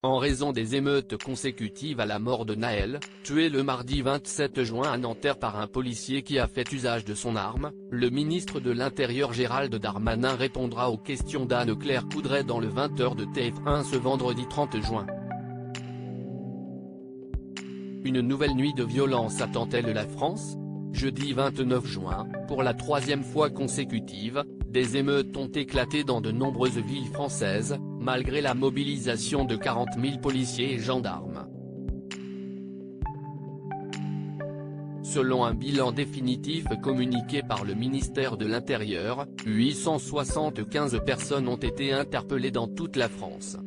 En raison des émeutes consécutives à la mort de Nahel, tué le mardi 27 juin à Nanterre par un policier qui a fait usage de son arme, le ministre de l'Intérieur Gérald Darmanin répondra aux questions d'Anne-Claire Coudray dans le 20h de TF1 ce vendredi 30 juin. Une nouvelle nuit de violence attend-elle la France ? Jeudi 29 juin, pour la troisième fois consécutive, des émeutes ont éclaté dans de nombreuses villes françaises, malgré la mobilisation de 40 000 policiers et gendarmes. Selon un bilan définitif communiqué par le ministère de l'Intérieur, 875 personnes ont été interpellées dans toute la France.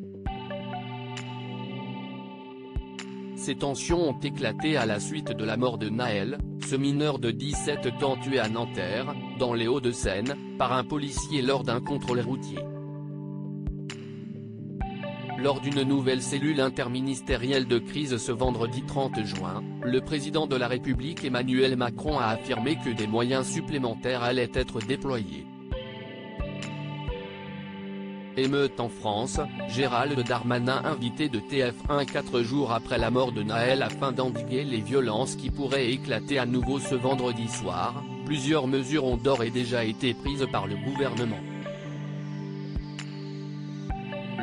Ces tensions ont éclaté à la suite de la mort de Nahel, ce mineur de 17 ans tué à Nanterre, dans les Hauts-de-Seine, par un policier lors d'un contrôle routier. Lors d'une nouvelle cellule interministérielle de crise ce vendredi 30 juin, le président de la République Emmanuel Macron a affirmé que des moyens supplémentaires allaient être déployés. Émeute en France, Gérald Darmanin invité de TF1 4 jours après la mort de Nahel afin d'endiguer les violences qui pourraient éclater à nouveau ce vendredi soir, plusieurs mesures ont d'ores et déjà été prises par le gouvernement.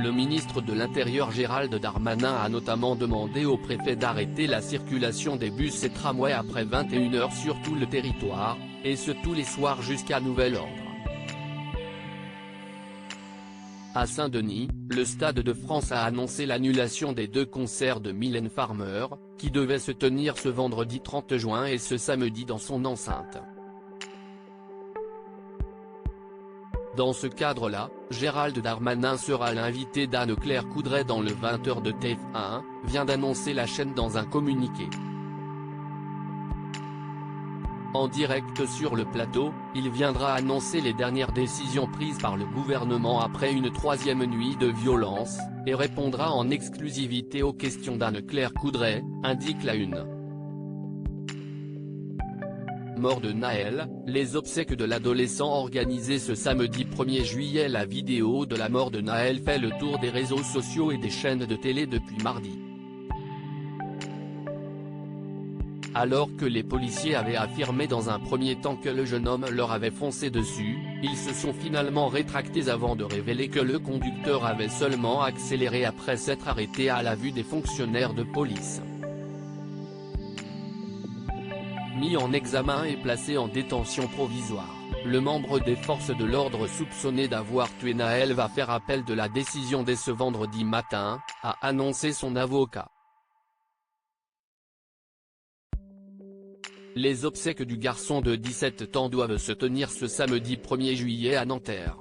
Le ministre de l'Intérieur Gérald Darmanin a notamment demandé au préfet d'arrêter la circulation des bus et tramways après 21 h sur tout le territoire, et ce tous les soirs jusqu'à nouvel ordre. À Saint-Denis, le Stade de France a annoncé l'annulation des 2 concerts de Mylène Farmer, qui devaient se tenir ce vendredi 30 juin et ce samedi dans son enceinte. Dans ce cadre-là, Gérald Darmanin sera l'invité d'Anne-Claire Coudray dans le 20h de TF1, vient d'annoncer la chaîne dans un communiqué. En direct sur le plateau, il viendra annoncer les dernières décisions prises par le gouvernement après une 3e nuit de violence, et répondra en exclusivité aux questions d'Anne-Claire Coudray, indique la Une. Mort de Nahel, les obsèques de l'adolescent organisées ce samedi 1er juillet. La vidéo de la mort de Nahel fait le tour des réseaux sociaux et des chaînes de télé depuis mardi. Alors que les policiers avaient affirmé dans un premier temps que le jeune homme leur avait foncé dessus, ils se sont finalement rétractés avant de révéler que le conducteur avait seulement accéléré après s'être arrêté à la vue des fonctionnaires de police. Mis en examen et placé en détention provisoire, le membre des forces de l'ordre soupçonné d'avoir tué Nahel va faire appel de la décision dès ce vendredi matin, a annoncé son avocat. Les obsèques du garçon de 17 ans doivent se tenir ce samedi 1er juillet à Nanterre.